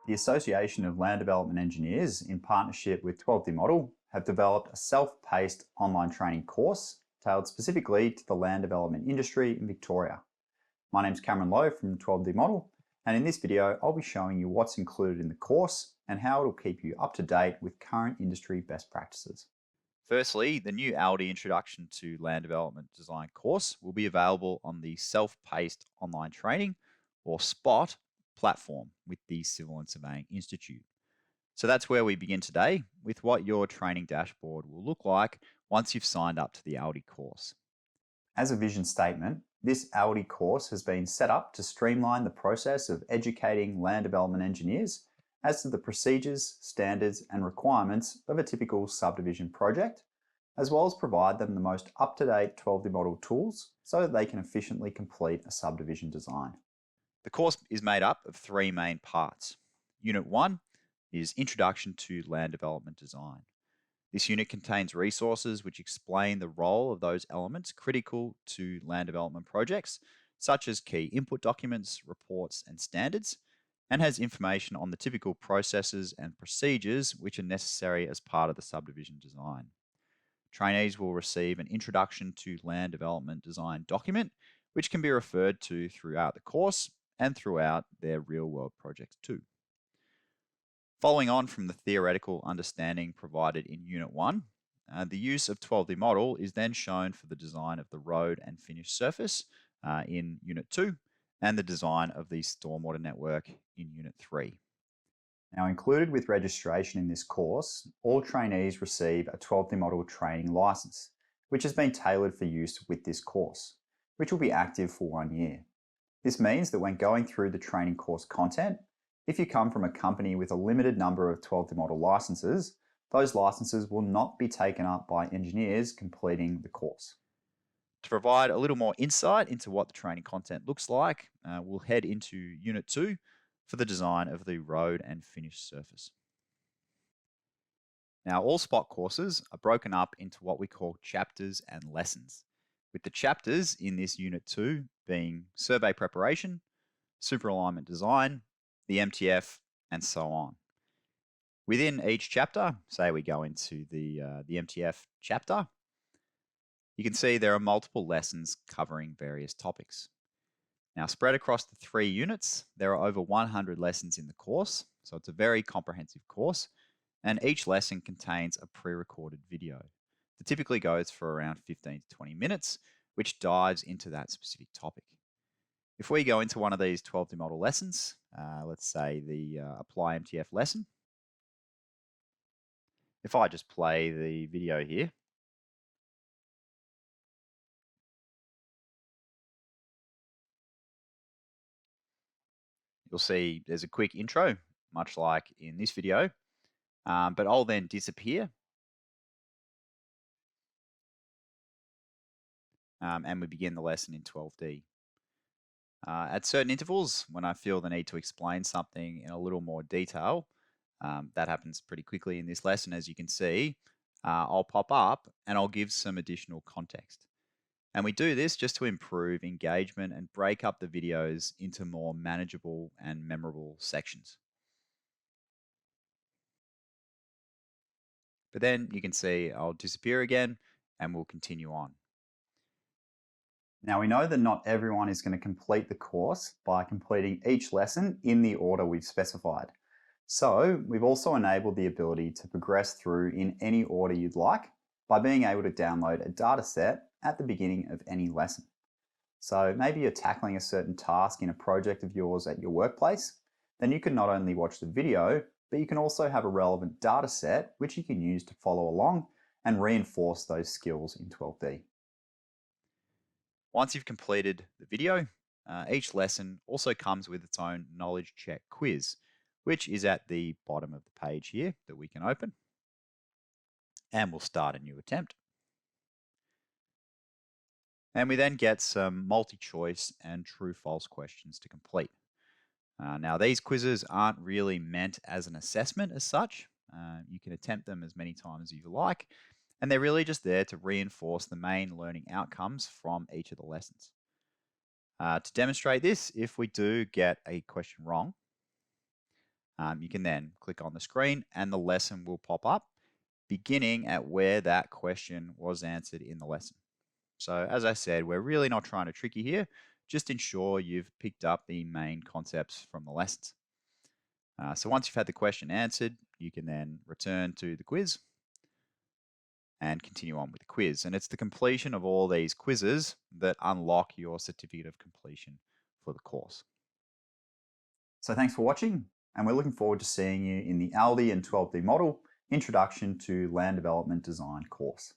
The Association of Land Development Engineers, in partnership with 12D Model, have developed a self-paced online training course tailored specifically to the land development industry in Victoria. My name's Cameron Lowe from 12D Model, and in this video I'll be showing you what's included in the course and how it'll keep you up to date with current industry best practices. Firstly, the new ALDE Introduction to Land Development Design course will be available on the Self-Paced Online Training, or SPOT, platform with the Civil and Surveying Institute. So that's where we begin today with what your training dashboard will look like once you've signed up to the ALDE course. As a vision statement, this ALDE course has been set up to streamline the process of educating land development engineers as to the procedures, standards and requirements of a typical subdivision project, as well as provide them the most up-to-date 12D model tools so that they can efficiently complete a subdivision design. The course is made up of three main parts. Unit 1 is Introduction to Land Development Design. This unit contains resources which explain the role of those elements critical to land development projects, such as key input documents, reports, and standards, and has information on the typical processes and procedures which are necessary as part of the subdivision design. Trainees will receive an Introduction to Land Development Design document, which can be referred to throughout the course and throughout their real-world projects too. Following on from the theoretical understanding provided in Unit 1, the use of 12D model is then shown for the design of the road and finished surface in Unit 2 and the design of the stormwater network in Unit 3. Now, included with registration in this course, all trainees receive a 12D model training license, which has been tailored for use with this course, which will be active for 1 year. This means that when going through the training course content, if you come from a company with a limited number of 12D model licenses, those licenses will not be taken up by engineers completing the course. To provide a little more insight into what the training content looks like, we'll head into Unit 2 for the design of the road and finished surface. Now, all SPOT courses are broken up into what we call chapters and lessons, with the chapters in this Unit 2 being survey preparation, super alignment design, the MTF, and so on. Within each chapter, say we go into the MTF chapter, you can see there are multiple lessons covering various topics. Now, spread across the 3 units, there are over 100 lessons in the course, so it's a very comprehensive course, and each lesson contains a pre-recorded video that typically goes for around 15 to 20 minutes, which dives into that specific topic. If we go into one of these 12D model lessons, let's say the Apply MTF lesson, if I just play the video here, you'll see there's a quick intro, much like in this video, but I'll then disappear and we begin the lesson in 12D. At certain intervals, when I feel the need to explain something in a little more detail, that happens pretty quickly in this lesson, as you can see, I'll pop up and I'll give some additional context. And we do this just to improve engagement and break up the videos into more manageable and memorable sections. But then you can see I'll disappear again and we'll continue on. Now, we know that not everyone is going to complete the course by completing each lesson in the order we've specified. So we've also enabled the ability to progress through in any order you'd like by being able to download a data set at the beginning of any lesson. So maybe you're tackling a certain task in a project of yours at your workplace, then you can not only watch the video, but you can also have a relevant data set which you can use to follow along and reinforce those skills in 12D. Once you've completed the video, each lesson also comes with its own knowledge check quiz, which is at the bottom of the page here that we can open. And we'll start a new attempt. And we then get some multi-choice and true-false questions to complete. Now, these quizzes aren't really meant as an assessment as such. You can attempt them as many times as you like, and they're really just there to reinforce the main learning outcomes from each of the lessons. To demonstrate this, if we do get a question wrong, You can then click on the screen and the lesson will pop up, beginning at where that question was answered in the lesson. So as I said, we're really not trying to trick you here. Just ensure you've picked up the main concepts from the lessons. So once you've had the question answered, you can then return to the quiz and continue on with the quiz. And it's the completion of all these quizzes that unlock your certificate of completion for the course. So thanks for watching, and we're looking forward to seeing you in the ALDE and 12D model Introduction to Land Development Design course.